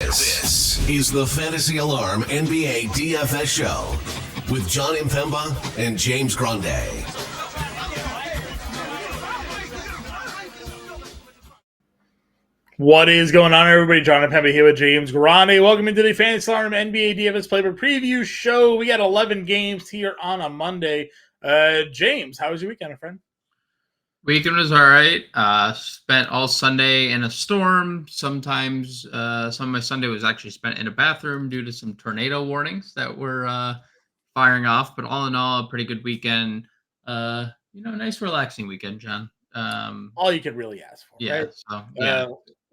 This is the Fantasy Alarm NBA DFS show with Jon Impemba and James Grande. What is going on, everybody? Jon Impemba here with James Grande. Welcome into the Fantasy Alarm NBA DFS Playbook Preview Show. We got 11 games here on a Monday. James, how was your weekend, my friend? Weekend was all right. Spent all Sunday in a storm. Sometimes some of my Sunday was actually spent in a bathroom due to some tornado warnings that were firing off. But all in all, a pretty good weekend. Nice relaxing weekend, John. All you could really ask for, yeah, right? So yeah.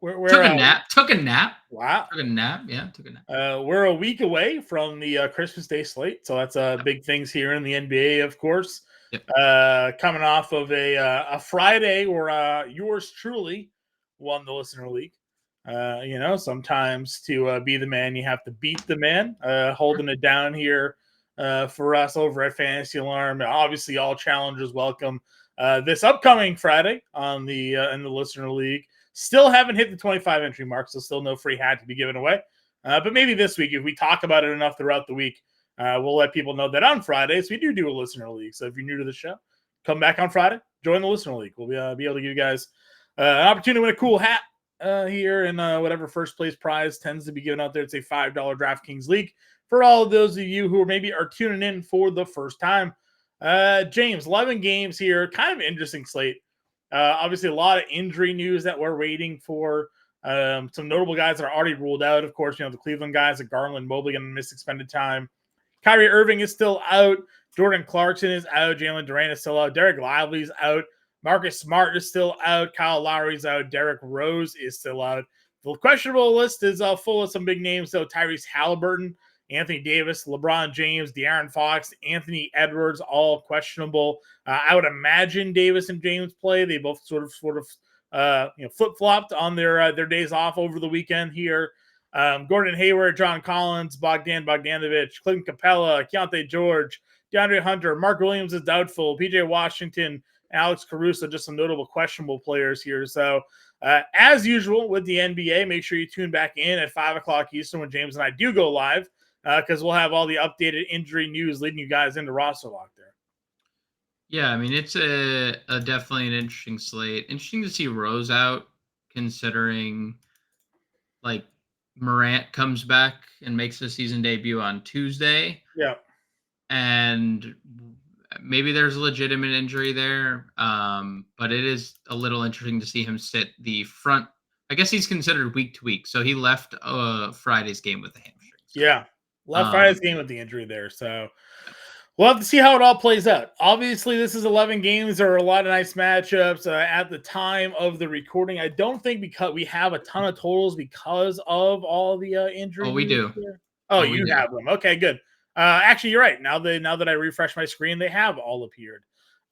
Took a nap. Took a nap. Wow. Took a nap. Yeah, took a nap. We're a week away from the Christmas Day slate, so that's big things here in the NBA, of course. Yep. Coming off of a Friday where yours truly won the Listener League. Sometimes to be the man, you have to beat the man. Holding it down here for us over at Fantasy Alarm. Obviously, all challengers welcome. This upcoming Friday on the in the Listener League. Still haven't hit the 25 entry mark, so still no free hat to be given away. But maybe this week, if we talk about it enough throughout the week, we'll let people know that on Fridays we do a Listener League. So if you're new to the show, come back on Friday, join the Listener League. We'll be able to give you guys an opportunity to win a cool hat here, and whatever first place prize tends to be given out there. It's a $5 DraftKings League for all of those of you who maybe are tuning in for the first time. James, 11 games here, kind of interesting slate. Obviously, a lot of injury news that we're waiting for. Some notable guys that are already ruled out. Of course, the Cleveland guys, like Garland, Mobley, going to miss extended time. Kyrie Irving is still out. Jordan Clarkson is out. Jalen Durant is still out. Derek Lively's out. Marcus Smart is still out. Kyle Lowry's out. Derrick Rose is still out. The questionable list is full of some big names, though. Tyrese Halliburton, Anthony Davis, LeBron James, De'Aaron Fox, Anthony Edwards, all questionable. I would imagine Davis and James play. They both sort of flip-flopped on their days off over the weekend here. Gordon Hayward, John Collins, Bogdan Bogdanovic, Clinton Capella, Keontae George, DeAndre Hunter, Mark Williams is doubtful, PJ Washington, Alex Caruso, just some notable questionable players here. So as usual with the NBA, make sure you tune back in at 5 o'clock Eastern when James and I do go live, because we'll have all the updated injury news leading you guys into roster lock there. Yeah, I mean, it's a definitely an interesting slate. Interesting to see Rose out, considering like Morant comes back and makes the season debut on Tuesday. Yeah. And maybe there's a legitimate injury there. But it is a little interesting to see him sit the front. I guess he's considered week to week. So he left Friday's game with the hamstring. Yeah. Left Friday's game with the injury there. So we'll have to see how it all plays out. Obviously, this is 11 games. There are a lot of nice matchups at the time of the recording. I don't think because we have a ton of totals because of all the injuries. Oh, we do. Oh, you have them. Okay, good. Actually, you're right. Now that I refresh my screen, they have all appeared,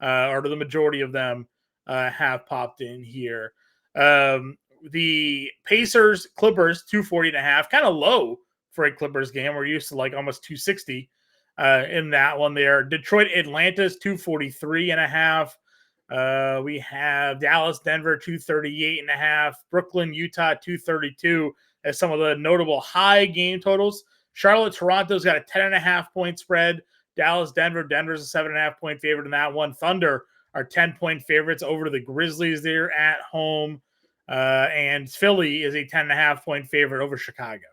or the majority of them have popped in here. The Pacers, Clippers, 240.5, kind of low for a Clippers game. We're used to like almost 260. In that one there. Detroit, Atlanta's 243.5. We have Dallas, Denver, 238.5. Brooklyn, Utah, 232 as some of the notable high game totals. Charlotte, Toronto's got a 10.5 point spread. Dallas, Denver's a 7.5 point favorite in that one. Thunder are 10-point favorites over the Grizzlies there at home. And Philly is a 10.5 point favorite over Chicago.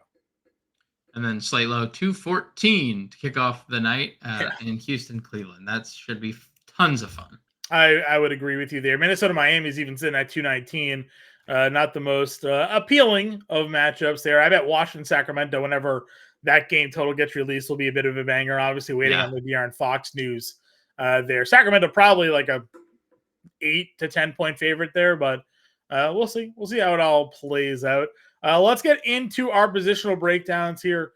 And then slate low 214 to kick off the night in Houston, Cleveland. That should be tons of fun. I would agree with you there. Minnesota, Miami is even sitting at 219. Not the most appealing of matchups there. I bet Washington, Sacramento, whenever that game total gets released, will be a bit of a banger. Obviously, waiting on the De'Aaron Fox news there. Sacramento probably like a 8 to 10 point favorite there, but we'll see. We'll see how it all plays out. Let's get into our positional breakdowns here.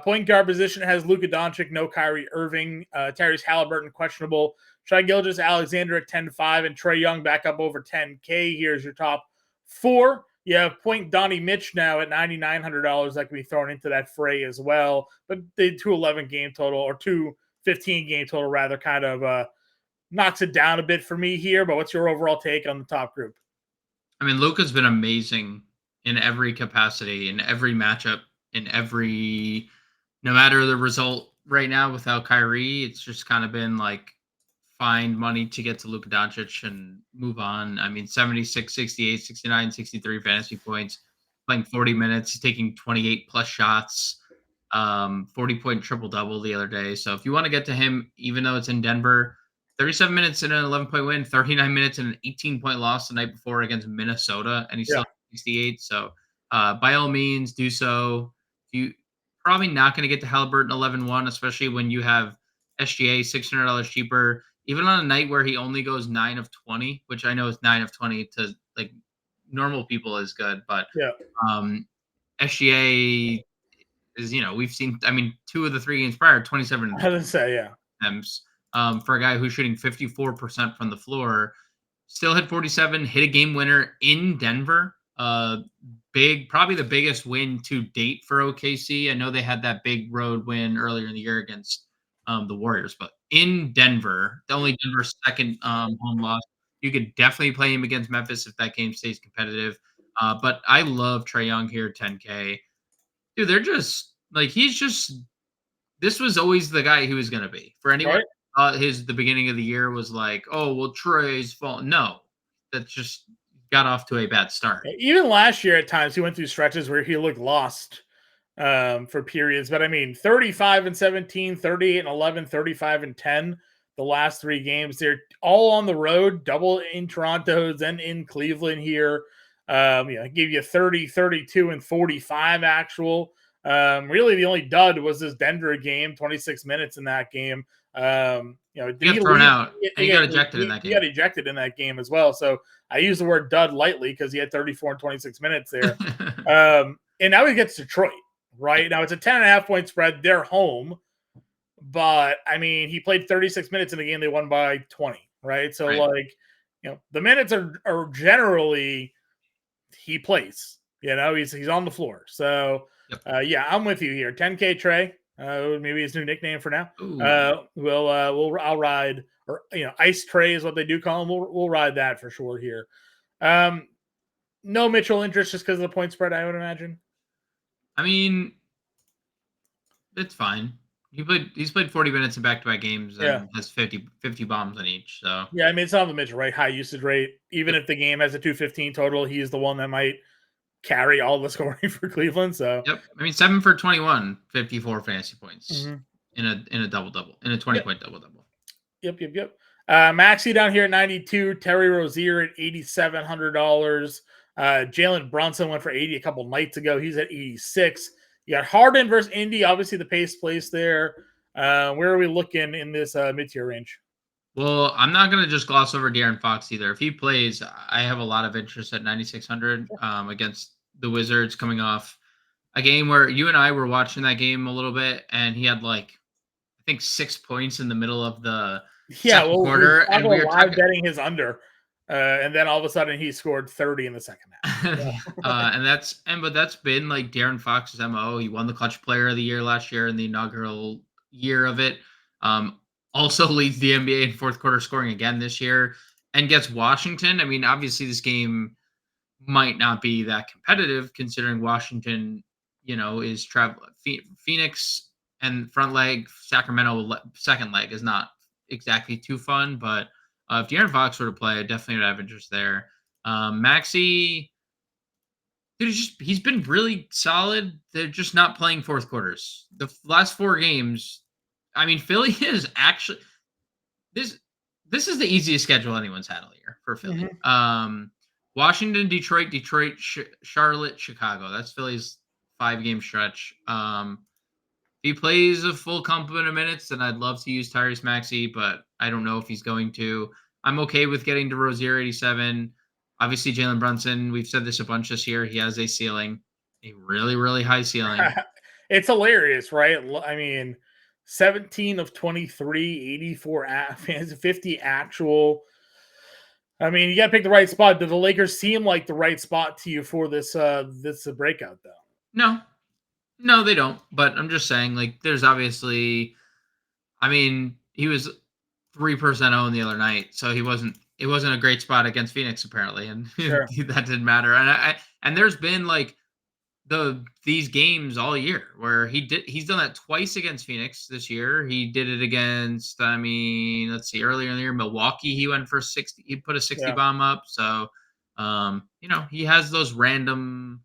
Point guard position has Luka Doncic, no Kyrie Irving, Tyrese Halliburton questionable, Shai Gilgeous-Alexander at 10.5, and Trae Young back up over 10K. Here's your top four. You have point Donnie Mitch now at $9,900 that can be thrown into that fray as well. But the 211 game total, or 215 game total rather, kind of knocks it down a bit for me here. But what's your overall take on the top group? I mean, Luka's been amazing in every capacity, in every matchup in every, no matter the result right now without Kyrie, it's just kind of been like find money to get to Luka Doncic and move on. I mean, 76, 68, 69, 63 fantasy points, playing 40 minutes, taking 28 plus shots, 40-point triple-double the other day. So if you want to get to him, even though it's in Denver, 37 minutes in an 11-point win, 39 minutes in an 18-point loss the night before against Minnesota, and he's Yeah. still 68. So by all means, do so. You probably not going to get to Halliburton 11-1, especially when you have SGA $600 cheaper. Even on a night where he only goes 9 of 20, which I know is 9 of 20 to like normal people is good, but Yeah. SGA is, we've seen, I mean, 2 of the 3 games prior, 27 I was gonna say, yeah. attempts for a guy who's shooting 54% from the floor. Still hit 47, hit a game winner in Denver. Probably the biggest win to date for OKC. I know they had that big road win earlier in the year against the Warriors, but in Denver, the only Denver second home loss. You could definitely play him against Memphis if that game stays competitive. But I love Trae Young here, 10K. Dude, they're just like this was always the guy he was going to be. For anyone, Right. the beginning of the year was like, oh, well, Trey's fault. No, that just got off to a bad start. Even last year, at times, he went through stretches where he looked lost for periods. But I mean, 35 and 17, 38 and 11, 35 and 10, the last 3 games. They're all on the road, double in Toronto, then in Cleveland here. Give you 30, 32, and 45 actual. Really, the only dud was this Denver game, 26 minutes in that game. Did he got thrown out, and he got ejected in that game. He got ejected in that game as well. So I use the word dud lightly because he had 34 and 26 minutes there. And now he gets Detroit, right? Now it's a 10.5 point spread. They're home. But, I mean, he played 36 minutes in the game. They won by 20, right? So, Right. the minutes are generally he plays. He's on the floor. So, Yep. I'm with you here. 10K Trey, maybe his new nickname for now. Ooh. I'll ride, or Ice Trey is what they do call him. We'll ride that for sure here. No Mitchell interest just because of the point spread, I would imagine. I mean, it's fine. He's played 40 minutes in back-to-back games and has 50 bombs on each. So yeah, I mean, it's not the Mitchell, right? High usage rate. Even if the game has a 215 total, he's the one that might carry all the scoring for Cleveland. So yep. I mean, 7 for 21, 54 fantasy points in a double-double, in a 20-point double-double. Yep. Maxey down here at 92. Terry Rozier at $8,700. Jalen Brunson went for 80 a couple nights ago. He's at 86. You got Harden versus Indy. Obviously, the pace place there. Where are we looking in this mid-tier range? Well, I'm not going to just gloss over De'Aaron Fox either. If he plays, I have a lot of interest at 9,600 against the Wizards, coming off a game where you and I were watching that game a little bit, and he had I think 6 points in the middle of the second quarter, and we were betting his under. And then all of a sudden he scored 30 in the second half. But that's been like De'Aaron Fox's MO. He won the Clutch Player of the Year last year in the inaugural year of it. Also leads the NBA in fourth quarter scoring again this year, and gets Washington. I mean, obviously this game might not be that competitive considering Washington, is Phoenix and front leg, Sacramento second leg is not exactly too fun, but if De'Aaron Fox were to play, I definitely would have interest there. Maxey, dude, he's been really solid. They're just not playing fourth quarters. The last 4 games, I mean, Philly is actually this is the easiest schedule anyone's had all year for Philly. Washington, Detroit, Charlotte, Chicago. That's Philly's 5-game stretch. If he plays a full complement of minutes, then I'd love to use Tyrese Maxey, but I don't know if he's going to. I'm okay with getting to Rozier 87. Obviously, Jalen Brunson, we've said this a bunch this year. He has a ceiling, a really, really high ceiling. It's hilarious, right? I mean, 17 of 23, 84 50 actual. I mean, you got to pick the right spot. Do the Lakers seem like the right spot to you for this breakout, though? No, they don't. But I'm just saying, there's obviously, I mean, he was 3% owned the other night, so it wasn't a great spot against Phoenix apparently, and Sure. that didn't matter. And there's been these games all year where he's done that twice against Phoenix this year. He did it against, I mean, let's see, earlier in the year, Milwaukee, he went for 60, he put a 60 Yeah. bomb up. So he has those random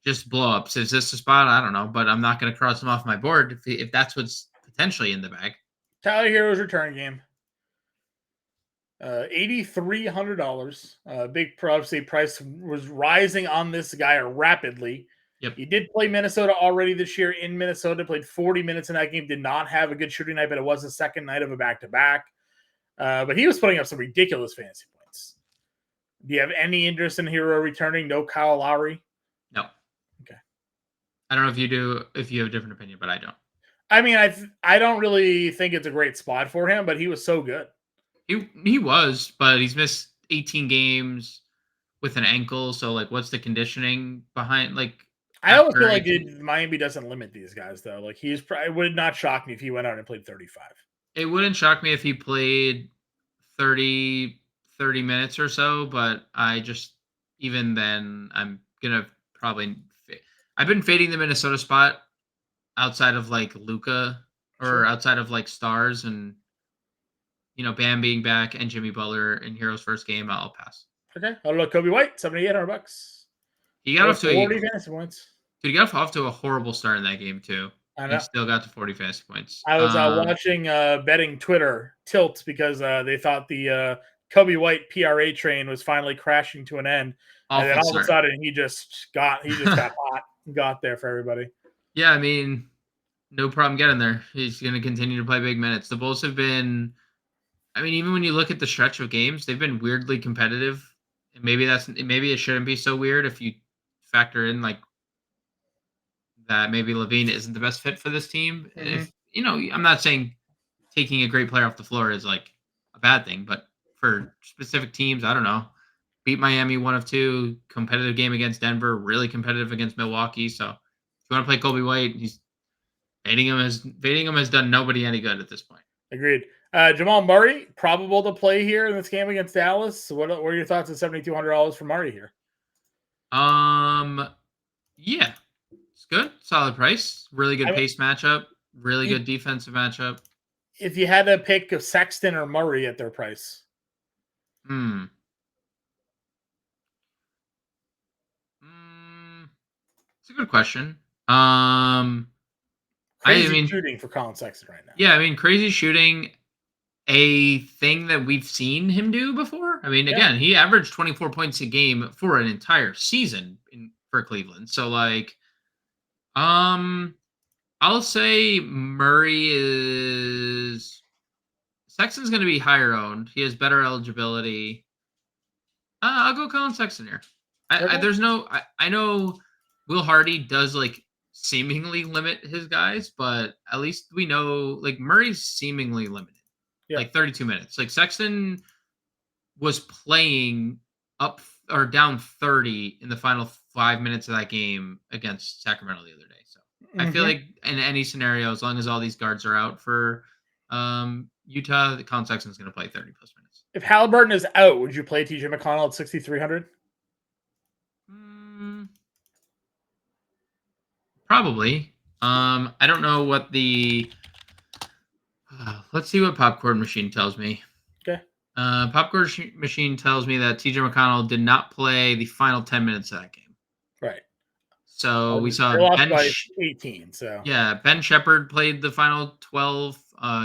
just blow ups. Is this a spot? I don't know, but I'm not going to cross him off my board if that's what's potentially in the bag. Tyler Hero's return game. $8,300. Big obviously price was rising on this guy rapidly. Yep. He did play Minnesota already this year in Minnesota, played 40 minutes in that game, did not have a good shooting night, but it was the second night of a back-to-back. But he was putting up some ridiculous fantasy points. Do you have any interest in Hero returning? No Kyle Lowry? No. Okay. I don't know if you do, if you have a different opinion, but I don't. I mean, I don't really think it's a great spot for him, but he was so good. He was, but he's missed 18 games with an ankle. So, like, what's the conditioning behind? Like, I always feel like Miami doesn't limit these guys, though. Like, it would not shock me if he went out and played 35. It wouldn't shock me if he played 30 minutes or so, but even then, I'm gonna probably. I've been fading the Minnesota spot outside of like Luka or outside of like stars and. Bam being back and Jimmy Butler in Hero's first game, I'll pass. Okay. I'll look Kobe White, $7,800. He got off to 40 fantasy points. Dude, he got off to a horrible start in that game too. I know. He still got to 40 fantasy points. I was watching betting Twitter tilt because they thought the Kobe White PRA train was finally crashing to an end, and then all of a sudden he just got hot and got there for everybody. Yeah, I mean, no problem getting there. He's going to continue to play big minutes. The Bulls have been. I mean, even when you look at the stretch of games, they've been weirdly competitive. And maybe it shouldn't be so weird if you factor in like that maybe Levine isn't the best fit for this team. Mm-hmm. If I'm not saying taking a great player off the floor is like a bad thing, but for specific teams, I don't know. Beat Miami 1 of 2, competitive game against Denver, really competitive against Milwaukee. So if you want to play Kobe White, fading him has done nobody any good at this point. Agreed. Jamal Murray, probable to play here in this game against Dallas. What are your thoughts on $7,200 for Murray here? Yeah, it's good. Solid price. Really good pace matchup. Really good defensive matchup. If you had to pick a Sexton or Murray at their price. It's a good question. Crazy shooting for Colin Sexton right now. Yeah, I mean, crazy shooting. A thing that we've seen him do before. I mean, again, he averaged 24 points a game for an entire season for Cleveland. So, like, I'll say Murray is Sexton's going to be higher owned. He has better eligibility. I'll go Colin Sexton here. I know Will Hardy does like seemingly limit his guys, but at least we know like Murray's seemingly limited. Yeah. Like 32 minutes. Like Sexton was playing up or down 30 in the final 5 minutes of that game against Sacramento the other day. So I feel like in any scenario, as long as all these guards are out for Utah, Colin Sexton's going to play 30 plus minutes. If Halliburton is out, would you play TJ McConnell at 6,300? Probably. I don't know what the. Let's see what Popcorn Machine tells me. Okay. Popcorn Machine tells me that TJ McConnell did not play the final 10 minutes of that game. Right. So we saw Ben 18. So yeah, Ben Shepherd played the final 12.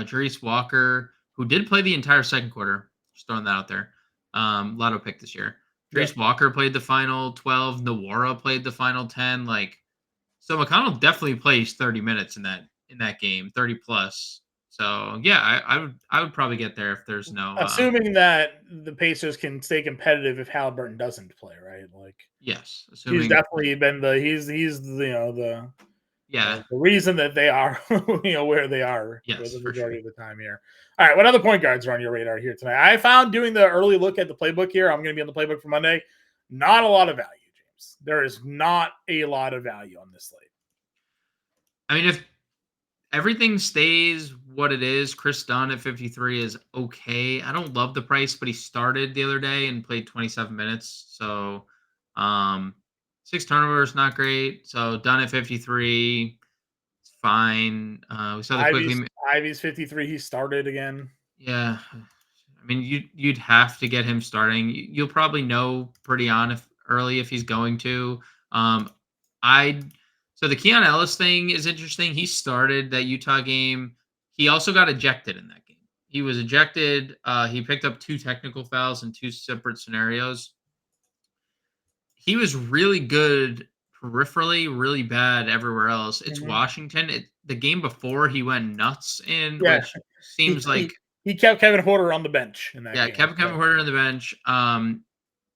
Jerice Walker, who did play the entire second quarter, just throwing that out there. Lotto pick this year. Jerice Walker played the final 12. Nwora played the final 10. So McConnell definitely plays 30 minutes in that game, 30 plus. So yeah, I would probably get there if there's no assuming that the Pacers can stay competitive if Halliburton doesn't play, right? Like yes, he's definitely been the reason that they are where they are for the majority of the time here. All right, what other point guards are on your radar here tonight? I found doing the early look at the playbook here. I'm going to be on the playbook for Monday. Not a lot of value, James. There is not a lot of value on this slate. I mean, if everything stays what it is, Chris Dunn at 53 is okay. I don't love the price, but he started the other day and played 27 minutes. So 6 turnovers, not great. So Dunn at 53, it's fine. We saw the Ivy's 53. He started again. Yeah. I mean, you'd have to get him starting. You'll probably know pretty early if he's going to. Um, I so the Keon Ellis thing is interesting. He started that Utah game. He also got ejected in that game. He was ejected. He picked up 2 technical fouls in 2 separate scenarios. He was really good peripherally, really bad everywhere else. It's Washington. The game before he went nuts which seems like he kept Kevin Porter on the bench in that game. Yeah, kept Kevin Porter on the bench.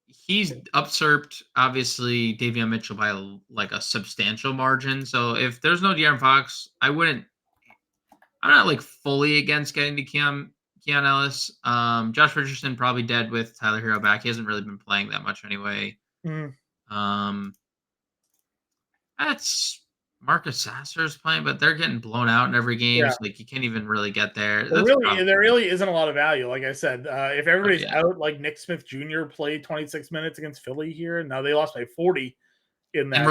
He's usurped obviously Davion Mitchell by like a substantial margin. So if there's no De'Aaron Fox, I'm not like fully against getting to Keon Ellis. Josh Richardson probably dead with Tyler Hero back. He hasn't really been playing that much anyway. That's Marcus Sasser's playing, but they're getting blown out in every game. So like you can't even really get there. There really isn't a lot of value. Like I said, if everybody's out, like Nick Smith Jr. played 26 minutes against Philly here, and now they lost by 40 in that. And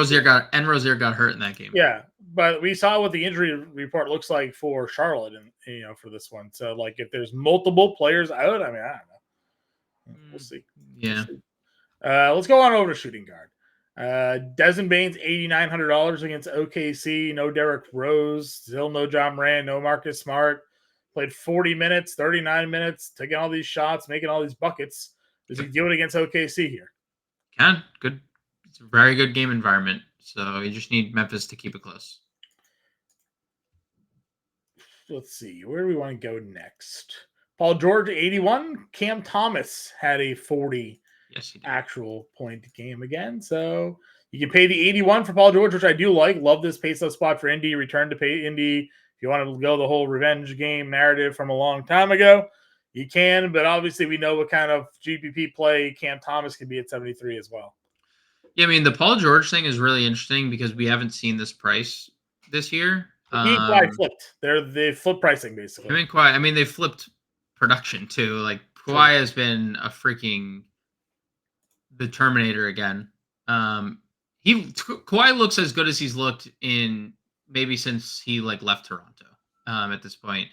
Rozier got hurt in that game. Yeah, but we saw what the injury report looks like for Charlotte, and for this one. So like, if there's multiple players out, I mean, I don't know. We'll see. Yeah. We'll see. Let's go on over to shooting guard. Desmond Bane's $8,900 against OKC. No Derrick Rose, still no John Morant, no Marcus Smart. Played 40 minutes, 39 minutes, taking all these shots, making all these buckets. Does he do it against OKC here? Good. It's a very good game environment. So you just need Memphis to keep it close. Let's see. Where do we want to go next? Paul George, 81. Cam Thomas had a 40 actual point game again. So you can pay the 81 for Paul George, which I do like. Love this pace up spot for Indy. Return to pay Indy. If you want to go the whole revenge game narrative from a long time ago, you can. But obviously, we know what kind of GPP play Cam Thomas can be at 73 as well. Yeah, I mean, the Paul George thing is really interesting because we haven't seen this price this year. He and Kawhi flipped. They flip pricing, basically. Him and Kawhi, I mean, they flipped production, too. Like, Kawhi has been a freaking the Terminator again. Kawhi looks as good as he's looked in maybe since he left Toronto at this point.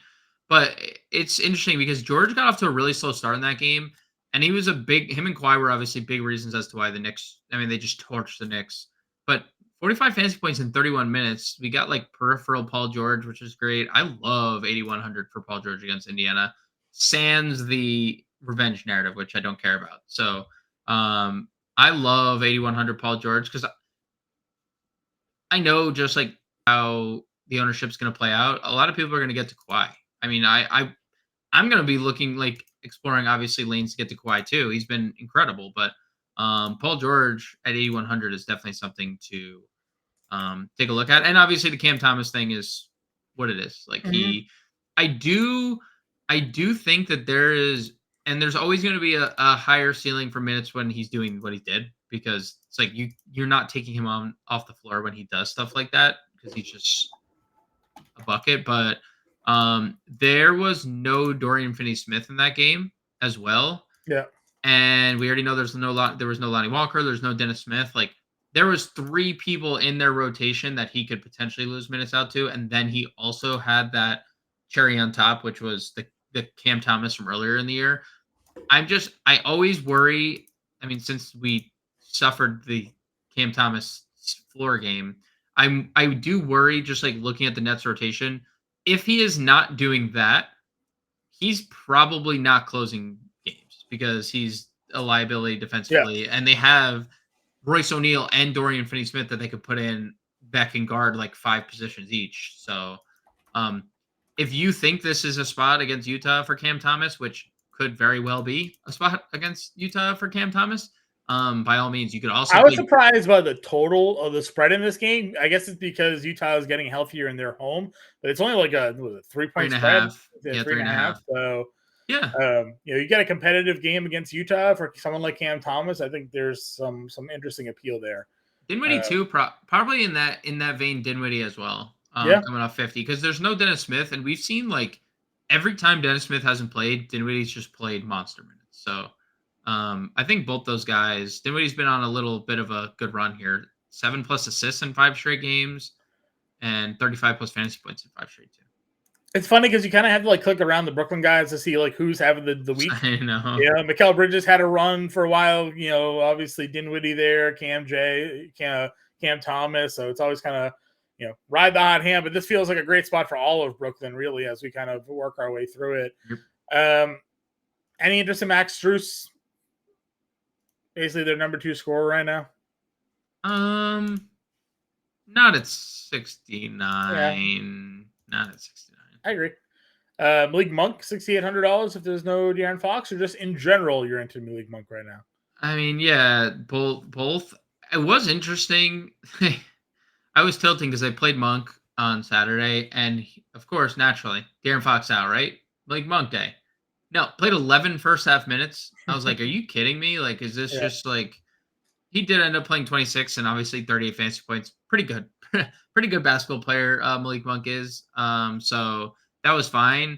But it's interesting because George got off to a really slow start in that game, and him and Kawhi were obviously big reasons as to why the Knicks, I mean, they just torched the Knicks. But 45 fantasy points in 31 minutes. We got peripheral Paul George, which is great. I love 8,100 for Paul George against Indiana. Sans the revenge narrative, which I don't care about. So I love 8,100 Paul George because I know just how the ownership's going to play out. A lot of people are going to get to Kawhi. I mean, I'm going to be looking exploring obviously lanes to get to Kawhi too. He's been incredible, but Paul George at 8,100 is definitely something to take a look at. And obviously the Cam Thomas thing is what it is. I do think that there's always going to be a higher ceiling for minutes when he's doing what he did, because it's you're not taking him off the floor when he does stuff like that because he's just a bucket. But there was no Dorian Finney-Smith in that game as well. Yeah. And we already know there was no Lonnie Walker. There's no Dennis Smith. There was 3 people in their rotation that he could potentially lose minutes out to. And then he also had that cherry on top, which was the Cam Thomas from earlier in the year. I always worry. I mean, since we suffered the Cam Thomas floor game, I do worry just looking at the Nets rotation. If he is not doing that, he's probably not closing games because he's a liability defensively. Yeah. And they have Royce O'Neal and Dorian Finney-Smith that they could put in back and guard 5 positions each. So if you think this is a spot against Utah for Cam Thomas, which could very well be a spot against Utah for Cam Thomas, by all means, you could also. I was surprised by the total of the spread in this game. I guess it's because Utah is getting healthier in their home, but it's only a 3-point spread. 3.5. So yeah, you get a competitive game against Utah for someone like Cam Thomas. I think there's some interesting appeal there. Dinwiddie too, probably in that vein. Dinwiddie as well. Coming off 50 because there's no Dennis Smith, and we've seen every time Dennis Smith hasn't played, Dinwiddie's just played monster minutes. So I think both those guys, Dinwiddie's been on a little bit of a good run here. 7+ assists in 5 straight games, and 35+ fantasy points in 5 straight too. It's funny because you kind of have to like click around the Brooklyn guys to see like who's having the week. I know. Yeah, Mikal Bridges had a run for a while. You know, obviously Dinwiddie there, Cam Thomas. So it's always kind of ride the hot hand. But this feels like a great spot for all of Brooklyn, really, as we kind of work our way through it. Yep. Any interest in Max Strus? Basically, their number 2 scorer right now. Not at 69. Yeah. Not at 69. I agree. Malik Monk, $6,800 if there's no De'Aaron Fox, or just in general, you're into Malik Monk right now? I mean, yeah, both. It was interesting. I was tilting because I played Monk on Saturday, and of course, naturally, De'Aaron Fox out, right? Malik Monk day. No, played 11 first half minutes. I was like, are you kidding me? Like, is this just like... He did end up playing 26 and obviously 38 fantasy points. Pretty good. Pretty good basketball player, Malik Monk is. So that was fine.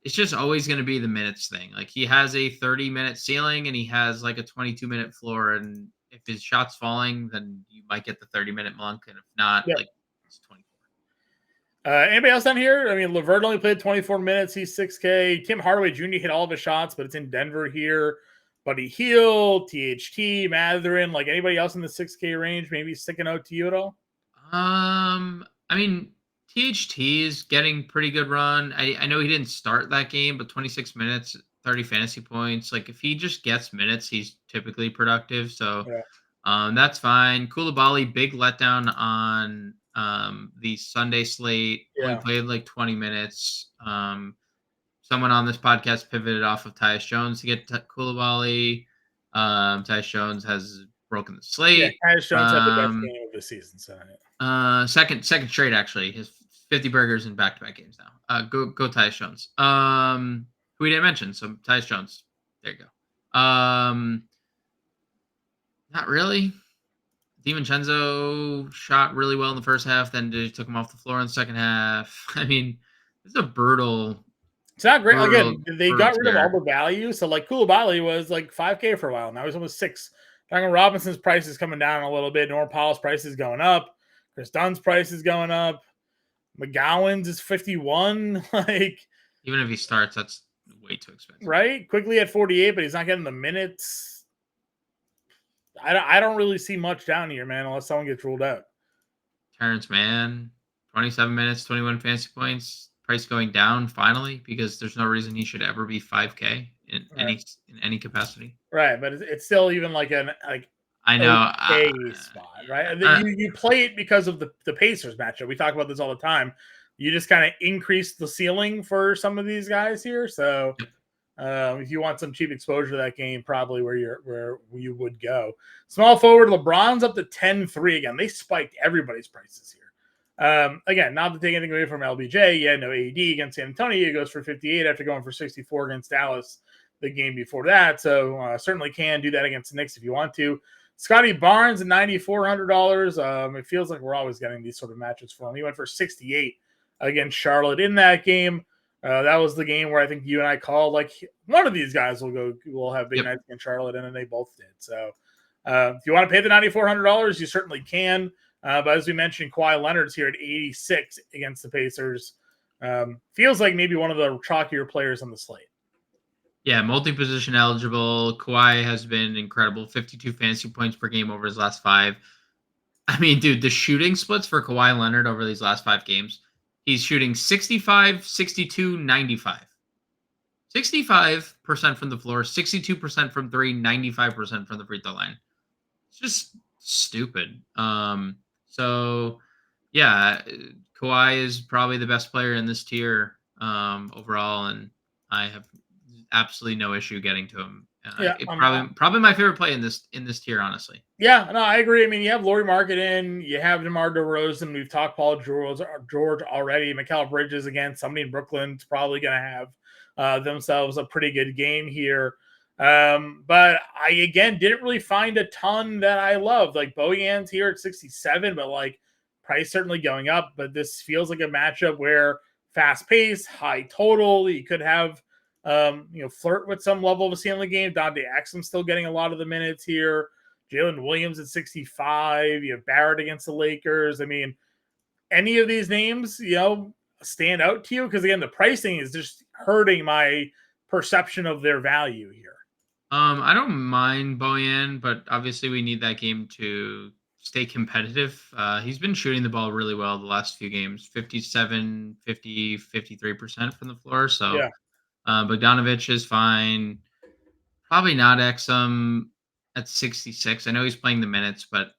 It's just always going to be the minutes thing. Like, he has a 30-minute ceiling and he has like a 22-minute floor. And if his shot's falling, then you might get the 30-minute Monk. And if not, like, it's 24. Anybody else down here? I mean, LeVert only played 24 minutes. He's 6K. Tim Hardaway Jr. hit all of his shots, but it's in Denver here. Buddy Hield, THT, Matherin, like anybody else in the 6K range, maybe sticking out to you at all? I mean, THT is getting pretty good run. I know he didn't start that game, but 26 minutes, 30 fantasy points. Like, if he just gets minutes, he's typically productive. So that's fine. Koulibaly, big letdown on the Sunday slate. Only played like 20 minutes. Someone on this podcast pivoted off of Tyus Jones to get Koulibaly. Tyus Jones has broken the slate. Yeah, Tyus Jones had the best game of the season. So second straight, actually. His 50 burgers in back-to-back games now. Go Tyus Jones. Who we didn't mention. So Tyus Jones. There you go. Not really. DiVincenzo shot really well in the first half, then they took him off the floor in the second half. I mean, this is a brutal... It's not great. Again, they got rid of all the value. So, like, Koulibaly was like 5K for a while. Now he's almost 6. Duncan Robinson's price is coming down a little bit. Norman Powell's price is going up. Chris Dunn's price is going up. McGowan's is 51. Like, even if he starts, that's way too expensive. Right? Quickly at 48, but he's not getting the minutes. I don't really see much down here, man, unless someone gets ruled out. Terrence Mann, 27 minutes, 21 fantasy points. Price going down finally, because there's no reason he should ever be 5K in any capacity. Right, but it's still even like I know spot, right? You play it because of the Pacers matchup. We talk about this all the time. You just kind of increase the ceiling for some of these guys here. So if you want some cheap exposure to that game, probably where you would go. Small forward, LeBron's up to 10-3 again. They spiked everybody's prices here. Again, not to take anything away from LBJ. Yeah, no AD against San Antonio. He goes for 58 after going for 64 against Dallas the game before that. So certainly can do that against the Knicks if you want to. Scotty Barnes at $9,400. It feels like we're always getting these sort of matches for him. He went for 68 against Charlotte in that game. That was the game where I think you and I called like one of these guys will have big nights against Charlotte, and then they both did. So if you want to pay the $9,400, you certainly can. But as we mentioned, Kawhi Leonard's here at 86 against the Pacers. Feels like maybe one of the chalkier players on the slate. Yeah, multi-position eligible. Kawhi has been incredible. 52 fantasy points per game over his last 5. I mean, dude, the shooting splits for Kawhi Leonard over these last 5 games, he's shooting 65, 62, 95. 65% from the floor, 62% from 3, 95% from the free throw line. It's just stupid. So, yeah, Kawhi is probably the best player in this tier overall, and I have absolutely no issue getting to him. Probably my favorite play in this tier, honestly. Yeah, no, I agree. I mean, you have Lauri Markkanen, you have DeMar DeRozan. We've talked Paul George already. Mikal Bridges again. Somebody in Brooklyn's probably going to have themselves a pretty good game here. But I again didn't really find a ton that I loved. Like Bojan's here at 67, but like price certainly going up. But this feels like a matchup where fast pace, high total. You could have flirt with some level of a ceiling game. Dante Exum still getting a lot of the minutes here. Jalen Williams at 65. You have Barrett against the Lakers. I mean, any of these names, stand out to you? Because again, the pricing is just hurting my perception of their value here. I don't mind Bojan, but obviously we need that game to stay competitive. He's been shooting the ball really well the last few games, 57, 50, 53% from the floor. So Yeah. Bogdanovic is fine. Probably not Exum at 66. I know he's playing the minutes, but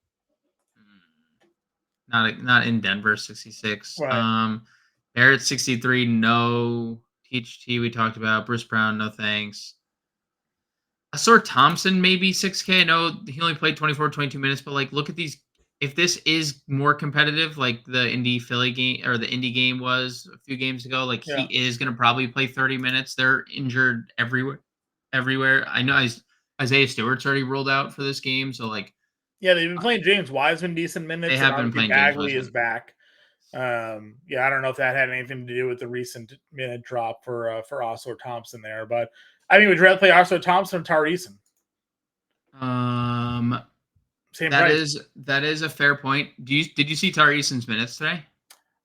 not in Denver, 66. Right. Barrett 63, no. Teach T we talked about. Bruce Brown, no thanks. Asor Thompson, maybe 6K. I know he only played 24, 22 minutes, but like look at these. If this is more competitive, like the Indy Philly game or the Indy game was a few games ago, like he is going to probably play 30 minutes. They're injured everywhere. I know Isaiah Stewart's already ruled out for this game, so like they've been playing James Wiseman decent minutes. They have been playing Bagley is back. I don't know if that had anything to do with the recent minute drop for Asor Thompson there, but I mean, would you rather play Asor Thompson or Tari Eason? Same price. That is a fair point. Did you see Tari Eason's minutes today?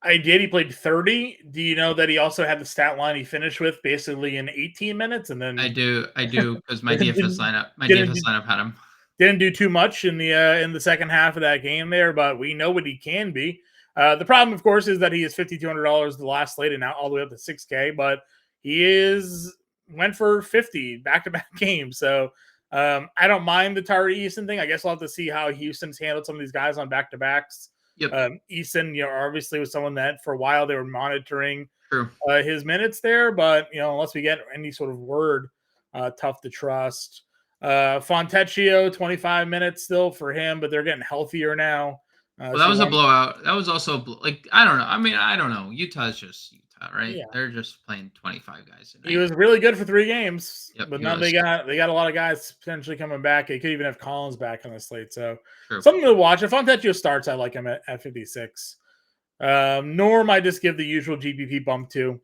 I did. He played 30. Do you know that he also had the stat line he finished with basically in 18 minutes? And then I do because my DFS lineup had him. Didn't do too much in the second half of that game there, but we know what he can be. The problem, of course, is that he is $5,200 the last slate and now all the way up to 6K, but he went for 50 back-to-back games. So I don't mind the Tari Eason thing. I guess we'll have to see how Houston's handled some of these guys on back-to-backs. Yep. Eason, obviously was someone that for a while they were monitoring True. His minutes there, but unless we get any sort of word, tough to trust. Fontecchio, 25 minutes still for him, but they're getting healthier now. Well, that was a blowout. That was also I don't know. I mean, I don't know. Utah's just Utah, right? Yeah. They're just playing 25 guys. He was really good for 3 games, Yep, but now they got a lot of guys potentially coming back. They could even have Collins back on the slate, so something to watch. If Fontecchio starts, I like him at 56. Norm, I just give the usual GPP bump to.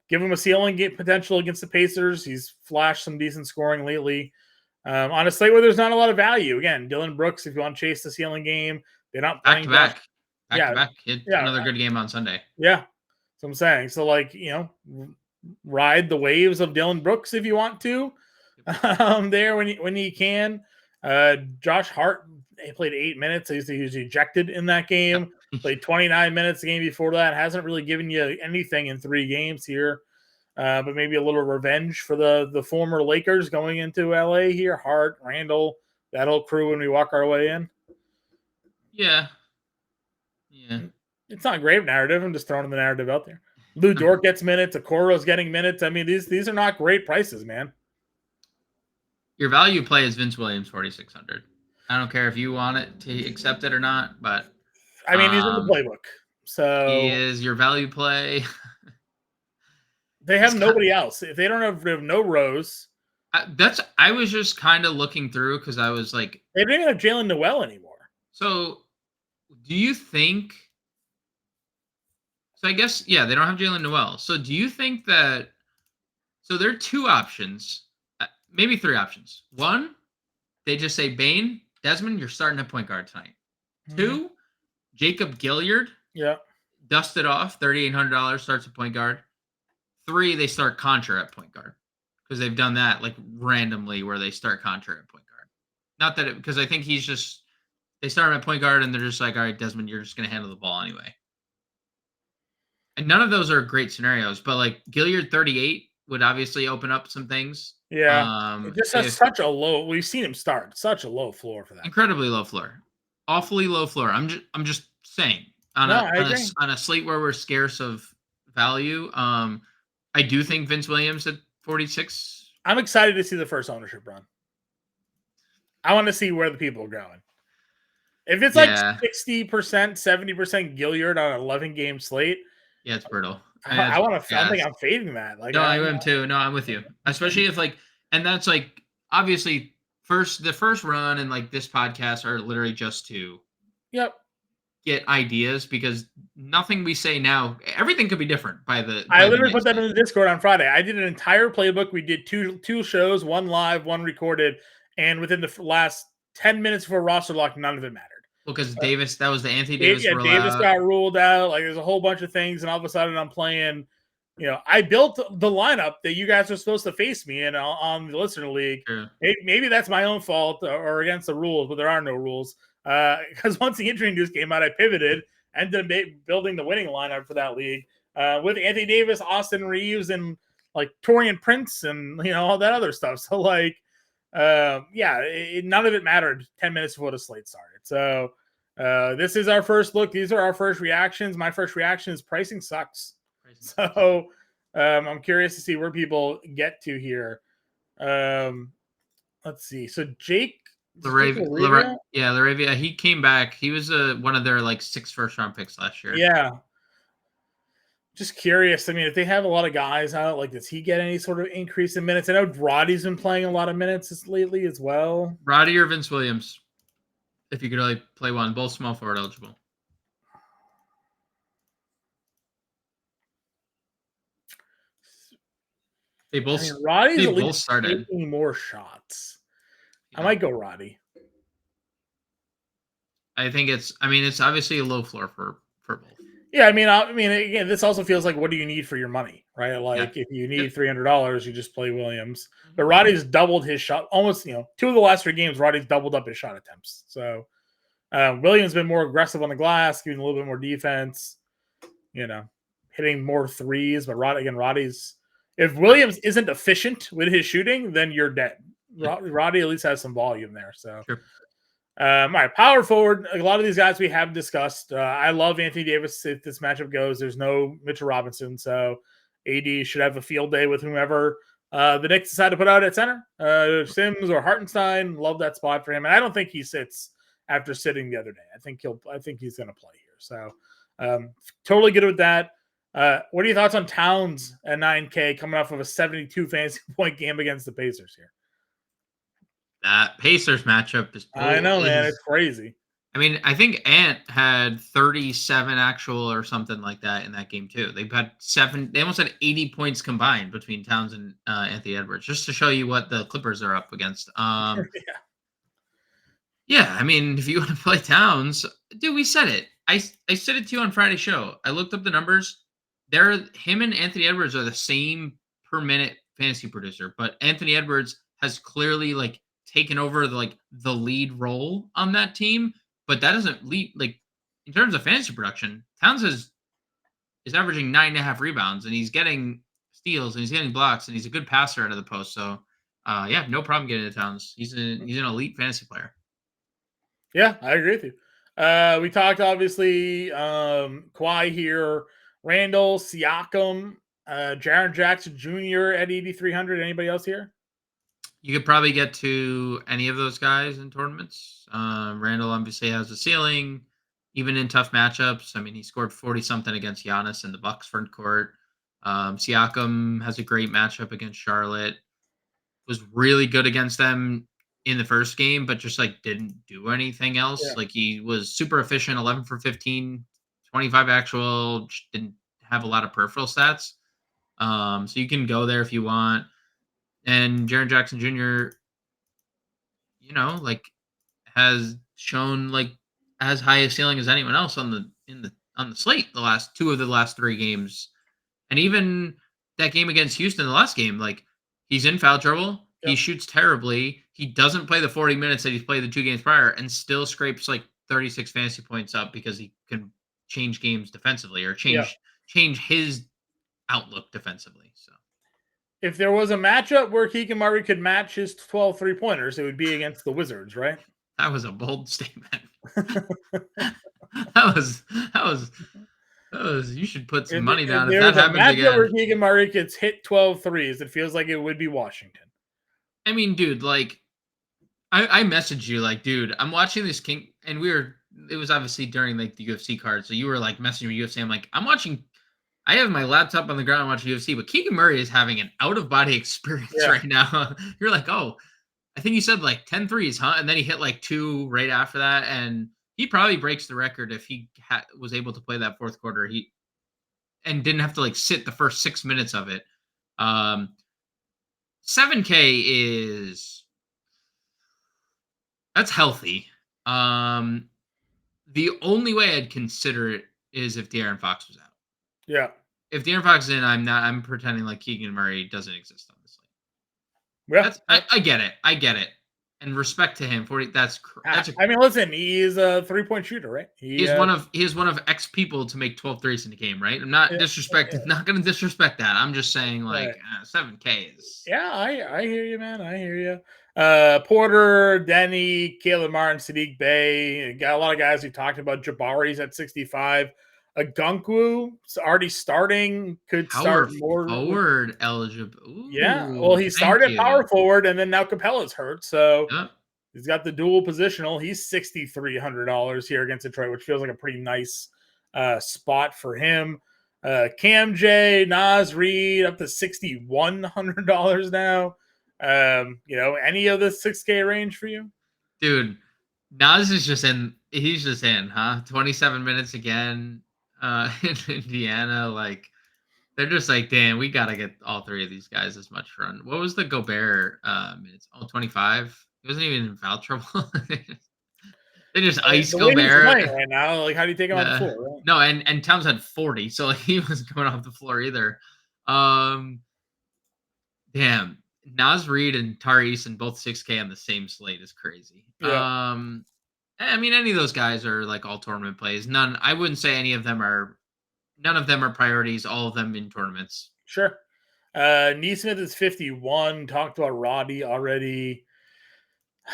Give him a ceiling potential against the Pacers. He's flashed some decent scoring lately. On a slate where there's not a lot of value. Again, Dylan Brooks, if you want to chase the ceiling game, they're not back to back. Yeah, another good game on Sunday. Yeah, that's what I'm saying. So, ride the waves of Dylan Brooks if you want to. There when you can. Josh Hart, he played 8 minutes. He was ejected in that game. Played 29 minutes the game before that. Hasn't really given you anything in 3 games here. But maybe a little revenge for the former Lakers going into LA here. Hart, Randall, that whole crew when we walk our way in. Yeah. It's not a great narrative. I'm just throwing the narrative out there. Lou Dort gets minutes. Okoro's getting minutes. I mean, these are not great prices, man. Your value play is Vince Williams, 4,600. I don't care if you want it to accept it or not, but I mean, he's in the playbook. So he is your value play. They have nobody else. If they don't have no Rose. I was just kind of looking through because I was like, they don't even have Jalen Noel anymore. So do you think? So I guess, they don't have Jalen Noel. So do you think that? So there are 2 options, maybe 3 options. 1, they just say, Bane, Desmond, you're starting at point guard tonight. 2, Jacob Gilyard. Yeah. Dusted off, $3,800, starts at point guard. 3, they start Contra at point guard because they've done that like randomly where they start Contra at point guard. Not that because I think they start him at point guard and they're just like, all right, Desmond, you're just going to handle the ball anyway. And none of those are great scenarios, but like Gilyard 38 would obviously open up some things. Yeah. It just has such a low, we've seen him start, such a low floor for that. Incredibly low floor. Awfully low floor. I'm just saying on a slate where we're scarce of value. I do think Vince Williams at 46. I'm excited to see the first ownership run. I want to see where the people are going. If it's like 60%, 70% Gilyard on an 11-game slate. Yeah, it's brutal. I want to. I think I'm fading that. Like, no, I am too. No, I'm with you. Especially if and that's like obviously the first run and like this podcast are literally just to get ideas because nothing we say now, everything could be different by the. I literally put that in the Discord on Friday. I did an entire playbook. We did two shows, one live, one recorded, and within the last 10 minutes before roster lock, none of it mattered. Well, because Davis, that was the Anthony Davis rule Davis out. got ruled out. Like there's a whole bunch of things, and all of a sudden I'm playing. I built the lineup that you guys are supposed to face me in on the listener league. True. Maybe that's my own fault or against the rules, but there are no rules. Because once the injury news came out, I pivoted, ended up building the winning lineup for that league with Anthony Davis, Austin Reeves, and like Torian Prince, and all that other stuff. So none of it mattered 10 minutes before the slate started. So this is our first look. These are our first reactions. My first reaction is pricing sucks. So I'm curious to see where people get to here. Let's see. So Jake Laravia, he came back. He was one of their 6 first-round picks last year. Yeah. Just curious. I mean, if they have a lot of guys out, does he get any sort of increase in minutes? I know Roddy's been playing a lot of minutes lately as well. Roddy or Vince Williams, if you could only play one, both small forward eligible. Roddy's they at both least started taking more shots. Yeah. I might go Roddy. I think it's obviously a low floor for both. Yeah, I mean, again, this also feels like, what do you need for your money, right? If you need $300, you just play Williams. But Roddy's doubled his shot, almost. 2 of the last 3 games, Roddy's doubled up his shot attempts. So Williams been more aggressive on the glass, giving a little bit more defense. Hitting more threes. But Roddy's. If Williams isn't efficient with his shooting, then you're dead. Roddy at least has some volume there. So. Sure. All right, power forward. A lot of these guys we have discussed. I love Anthony Davis. If this matchup goes, there's no Mitchell Robinson, so AD should have a field day with whomever the Knicks decide to put out at center. Sims or Hartenstein, love that spot for him, and I don't think he sits after sitting the other day. I think he's going to play here. So totally good with that. What are your thoughts on Towns at 9K coming off of a 72 fantasy point game against the Pacers here? That Pacers matchup is. I know, man. It's crazy. I mean, I think Ant had 37 actual or something like that in that game too. They've had 7. They almost had 80 points combined between Towns and Anthony Edwards, just to show you what the Clippers are up against. Yeah. I mean, if you want to play Towns, dude, we said it. I said it to you on Friday's show. I looked up the numbers. Him and Anthony Edwards are the same per minute fantasy producer, but Anthony Edwards has clearly taken over the lead role on that team, but that doesn't lead in terms of fantasy production. Towns is averaging 9.5 rebounds, and he's getting steals, and he's getting blocks, and he's a good passer out of the post. So, no problem getting to Towns. He's an elite fantasy player. Yeah, I agree with you. We talked obviously Kawhi here, Randall, Siakam, Jaren Jackson Jr. at 8,300. Anybody else here? You could probably get to any of those guys in tournaments. Randall obviously has a ceiling, even in tough matchups. I mean, he scored 40-something against Giannis in the Bucks front court. Siakam has a great matchup against Charlotte. Was really good against them in the first game, but just didn't do anything else. Yeah. He was super efficient, 11 for 15, 25 actual, just didn't have a lot of peripheral stats. So you can go there if you want. And Jaren Jackson Jr., has shown as high a ceiling as anyone else on the slate the last 2 of the last 3 games. And even that game against Houston, the last game, he's in foul trouble. Yep. He shoots terribly. He doesn't play the 40 minutes that he's played the 2 games prior, and still scrapes 36 fantasy points up because he can change games defensively or change his outlook defensively. So. If there was a matchup where Keegan Murray could match his 12 3-pointers, it would be against the Wizards, right? That was a bold statement. that was. You should put some money down if that happens again. If there's a matchup where Keegan Murray gets hit 12 threes, it feels like it would be Washington. I mean, dude, I messaged you, dude, I'm watching this King, and it was obviously during the UFC card, so you were messaging me UFC. I'm watching. I have my laptop on the ground and watching UFC, but Keegan Murray is having an out-of-body experience right now. You're oh, I think he said 10 threes, huh? And then he hit 2 right after that, and he probably breaks the record if he was able to play that fourth quarter. And didn't have to sit the first 6 minutes of it. 7K is, That's healthy. The only way I'd consider it is if De'Aaron Fox was out. Yeah. If De'Aaron Fox is in, I'm pretending like Keegan Murray doesn't exist on this Yeah. league. I get it. I get it. And respect to him for that's I mean, listen, he's a 3-point shooter, right? he is one of X people to make 12 threes in a game, right? I'm not not going to disrespect that. I'm just saying like Right. 7K is. Yeah, I hear you, man. I hear you. Porter, Denny, Caleb Martin, Sadiq Bey. Got a lot of guys we talked about. Jabari's at 65. Gunkwu already starting. Could Power start more. forward eligible. Yeah. Well, Ooh, he thank started you. power forward, and then now Capella's hurt. So Yep. he's got the dual positional. He's $6,300 here against Detroit, which feels like a pretty nice spot for him. Cam J, Nas Reed up to $6,100 now. Any of the 6K range for you? Dude, Nas is just in. He's just in, huh? 27 minutes again in Indiana. Like, they're just like, damn, we got to get all three of these guys as much run. What was the Gobert minutes? 25? He wasn't even in foul trouble. They just ice The way he's Gobert. playing right now, like, how do you take him off the floor? Right? No, and Towns had 40, so like, he wasn't coming off the floor either. Damn. Nas Reed and Tari Eason both 6K on the same slate is crazy. Yeah. I mean, any of those guys are like all tournament plays. I wouldn't say none of them are priorities, all of them in tournaments. Sure. Neesmith is 51. Talked about Roddy already.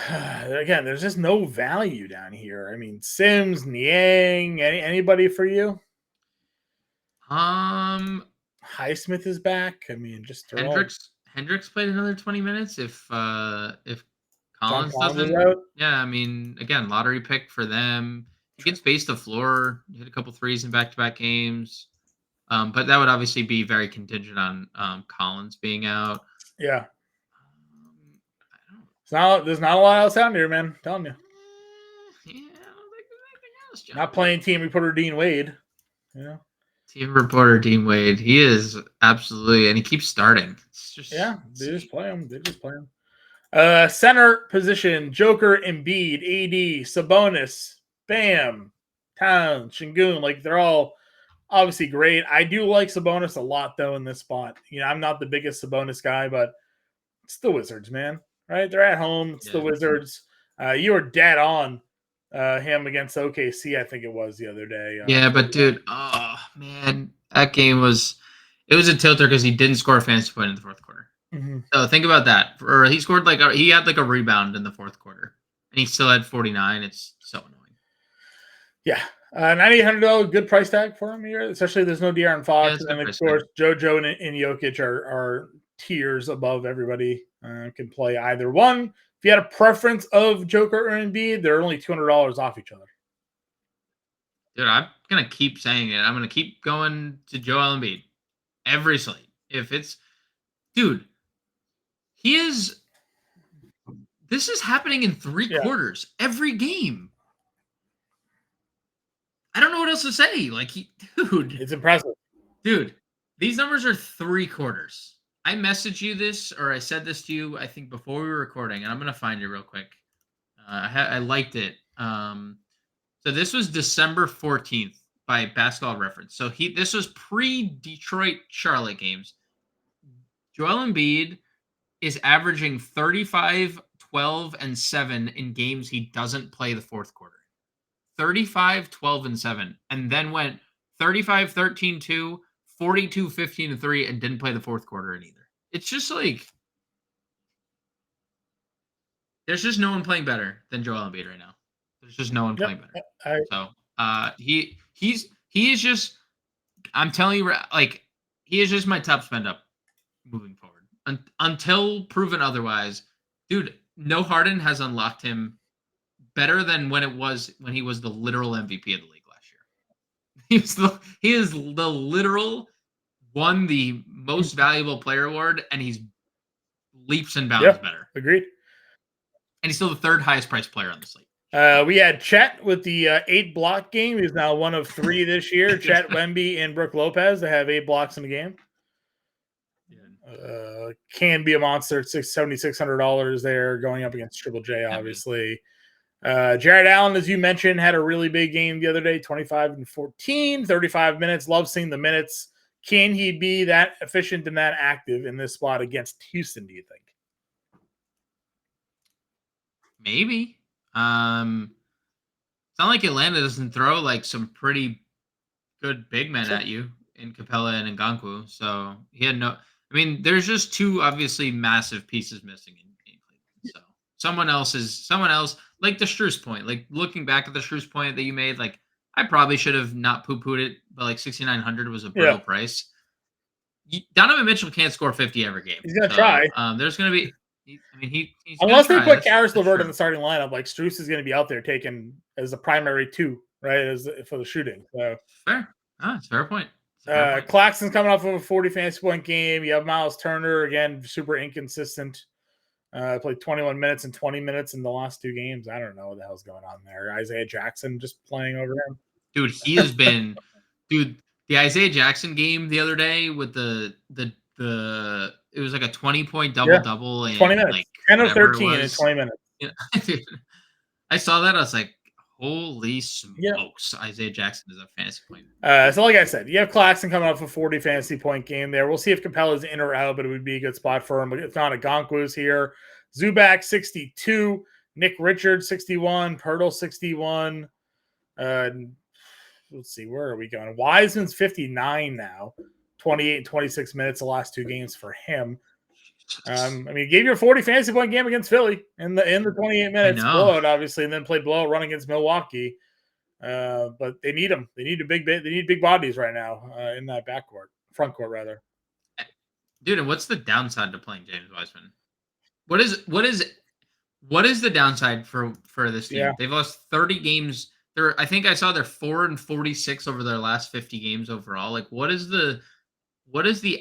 Again, there's just no value down here. I mean, Sims, Niang, anybody for you? Highsmith is back. I mean, just Hendricks played another 20 minutes. If Collins doesn't, out. Yeah, I mean, again, lottery pick for them. He gets base the floor, hit a couple threes in back-to-back games. But that would obviously be very contingent on Collins being out. Yeah. There's not a lot else out here, man. I'm telling you. Yeah, I don't think there's anything else, John. Not playing team reporter Dean Wade. Yeah. Team reporter Dean Wade. He is absolutely, and he keeps starting. It's just, they just play him. Center position: Joker, Embiid, AD, Sabonis, Bam, Towns, Şengün. Like, they're all obviously great. I do like Sabonis a lot, though, in this spot. I'm not the biggest Sabonis guy, but it's the Wizards, man. Right? They're at home. It's the Wizards. You were dead on him against OKC, I think it was the other day. But dude, oh man, that game was a tilter because he didn't score a fantasy point in the fourth quarter. Mm-hmm. So think about that. Or he scored he had a rebound in the fourth quarter, and he still had 49. It's so annoying. Yeah. $9,800 good price tag for him here, especially there's no De'Aaron Fox. And of course, JoJo and Jokic are tiers above everybody. Can play either one. If you had a preference of Joker or Embiid, they're only $200 off each other. Dude, I'm going to keep saying it. I'm going to keep going to Joel Embiid every slate. Dude, this is happening in three quarters every game. I don't know what else to say. Dude. It's impressive. Dude, these numbers are 3 quarters. I messaged you this, or I said this to you, I think, before we were recording, and I'm going to find it real quick. I liked it. So this was December 14th by Basketball Reference. So this was pre-Detroit Charlotte games. Joel Embiid is averaging 35, 12, and 7 in games he doesn't play the fourth quarter. 35, 12, and 7. And then went 35, 13, 2, 42, 15, and 3, and didn't play the fourth quarter in either. It's just like, there's just no one playing better than Joel Embiid right now. There's just no one playing better. He is just, I'm telling you, like, he is just my top spend up moving forward. Until proven otherwise, dude, no Harden has unlocked him better than when he was the literal MVP of the league last year. He is the literal won the most valuable player award, and he's leaps and bounds better. Agreed. And he's still the third highest priced player on the slate. We had Chet with the 8 block game. He's now one of 3 this year. Chet, Wemby, and Brook Lopez. They have 8 blocks in the game. Can be a monster at $7,600 there, going up against Triple J, obviously. Jared Allen, as you mentioned, had a really big game the other day, 25 and 14, 35 minutes. Love seeing the minutes. Can he be that efficient and that active in this spot against Houston, do you think? Maybe. It's not like Atlanta doesn't throw like some pretty good big men at you in Capella and Ngannou. So he had no. I mean, there's just two obviously massive pieces missing in Cleveland. So someone else, like the Strus point. Like looking back at the Strus point that you made, like I probably should have not poo-pooed it, but like 6,900 was a brutal price. Donovan Mitchell can't score 50 every game. He's gonna try. There's gonna be. He's unless they put Karis LeVert in the starting lineup, like Strus is going to be out there taken as a primary 2, right? For the shooting. So fair. It's a fair point. Claxton's coming off of a 40 fantasy point game. You have Miles Turner again, super inconsistent. Played 21 minutes and 20 minutes in the last 2 games. I don't know what the hell's going on there. Isaiah Jackson just playing over him. Dude, he has been. Dude, the Isaiah Jackson game the other day with the it was like a 20-point double in 20 minutes. Like 10 or 13 in 20 minutes. Yeah. I saw that. I was like, holy smokes. Isaiah Jackson is a fantasy point. So like I said, you have Claxton coming off a 40 fantasy point game there. We'll see if Capella's in or out, but it would be a good spot for him. But if not, Nganou's here. Zubac 62, Nick Richards 61, Pirtle 61. Let's see, where are we going? Wiseman's 59 now, 28 and 26 minutes the last 2 games for him. I mean, he gave you a 40 fantasy point game against Philly in the 28 minutes blowout, obviously, and then played blowout run against Milwaukee. But they need him. They need big bodies right now in that front court rather. Dude, and what's the downside to playing James Wiseman? What is the downside for this team? Yeah. They've lost 30 games. I think I saw they're 4-46 over their last 50 games overall. Like, what is the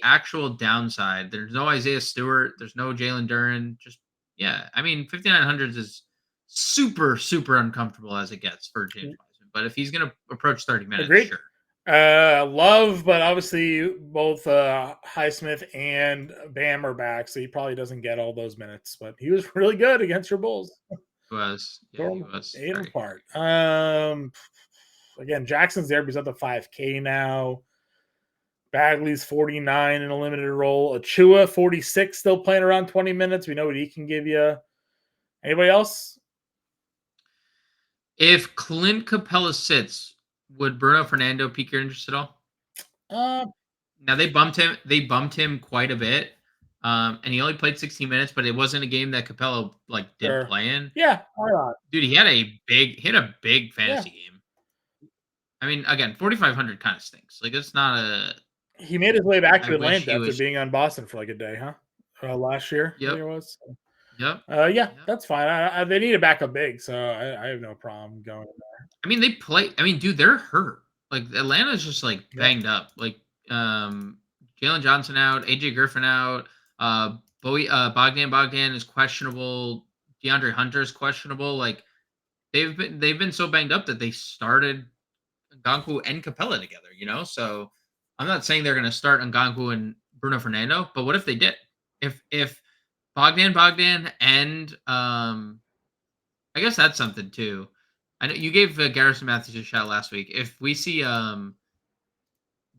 actual downside? There's no Isaiah Stewart. There's no Jalen Duren. I mean, 5,900 is super, super uncomfortable as it gets for James Wiseman. But if he's going to approach 30 minutes, sure. Love, but obviously both Highsmith and Bam are back, so he probably doesn't get all those minutes. But he was really good against your Bulls. He was. Yeah, he was. 8 apart. Again, Jackson's there because of the 5K now. Bagley's 49 in a limited role. Achua 46, still playing around 20 minutes. We know what he can give you. Anybody else? If Clint Capella sits, would Bruno Fernando pique your interest at all? Now they bumped him quite a bit. And he only played 16 minutes, but it wasn't a game that Capella did play in. Yeah, why not? Dude, he had a big fantasy game. I mean, again, 4,500 kind of stinks. Like, it's not a. He made his way back to Atlanta after being on Boston for like a day, huh? Last year, yep. It was. Yep. That's fine. They need a backup big, so I have no problem going there. I mean, dude, they're hurt. Like, Atlanta's just banged up. Like, Jalen Johnson out, AJ Griffin out. Bogdan is questionable. DeAndre Hunter is questionable. Like, they've been so banged up that they started Ngannou and Capella together. So I'm not saying they're going to start Ngannou and Bruno Fernando, but what if they did? If Bogdan and I guess that's something too. I know you gave Garrison Matthews a shot last week. If we see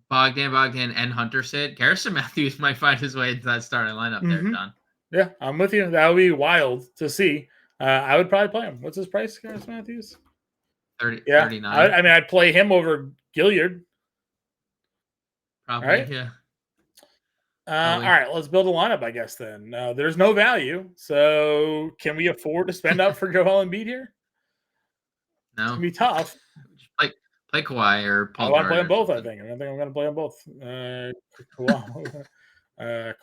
Bogdan and Hunter sit, Garrison Matthews might find his way into that starting lineup there, John. Yeah, I'm with you. That would be wild to see. I would probably play him. What's his price, Garrison Matthews? 39. I'd play him over Gilliard. Probably, right? Yeah. All right, let's build a lineup, I guess, then. There's no value, so can we afford to spend up for Joel Embiid here? No. It's going to be tough. Play Kawhi or Paul George. I want to play them both, I think. I'm going to play them both.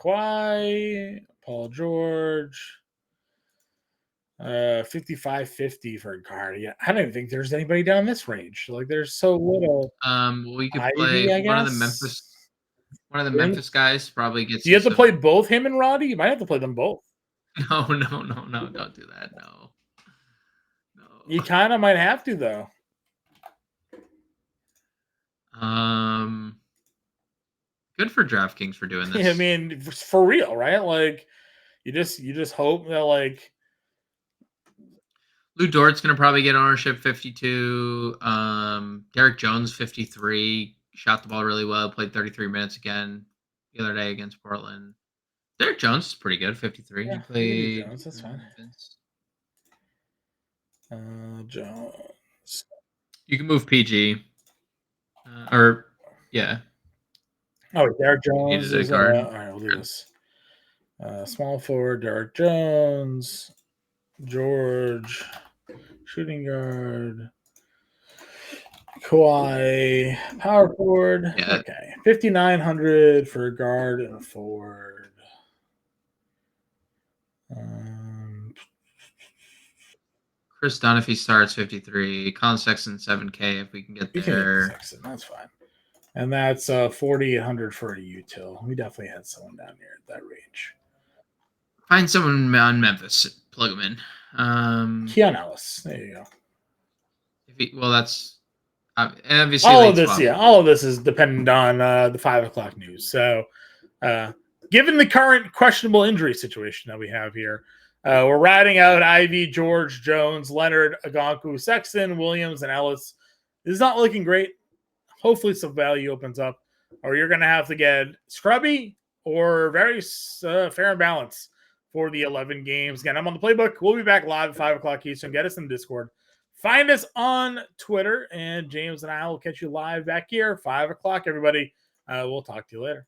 Kawhi, Paul George, 55-50 for a guard. Yeah, I don't even think there's anybody down this range. Like, there's so little. We could play one of the Memphis guys. Probably gets. Do you have to play both him and Roddy? You might have to play them both. No, don't do that. No. You kind of might have to, though. Good for DraftKings for doing this. I mean, for real, right? Like, you just hope that Lou Dort's going to probably get ownership 52. Derek Jones 53. Shot the ball really well. Played 33 minutes again the other day against Portland. Derek Jones is pretty good. 53. Yeah, He played. Jones, that's fine. Jones. You can move PG. Or yeah. Oh, Derek Jones Needed a is guard. all right, we'll do this. Small forward, Derek Jones, George, shooting guard, Kawhi, power forward. Yeah. Okay, 5,900 for a guard and a forward. Chris Dunn if he starts 53. Colin Sexton 7K if we can get there. Sexton, that's fine. And that's 4,800 for a util. We definitely had someone down here at that range. Find someone on Memphis. Plug him in. Keon Ellis. There you go. That's obviously all of this is dependent on the 5 o'clock news. So, given the current questionable injury situation that we have here, we're riding out Ivy, George, Jones, Leonard, Agonku, Sexton, Williams, and Ellis. This is not looking great. Hopefully some value opens up, or you're going to have to get scrubby or very fair and balanced for the 11 games. Again, I'm on the playbook. We'll be back live at 5 o'clock Eastern. Get us in Discord. Find us on Twitter, and James and I will catch you live back here, 5 o'clock, everybody. We'll talk to you later.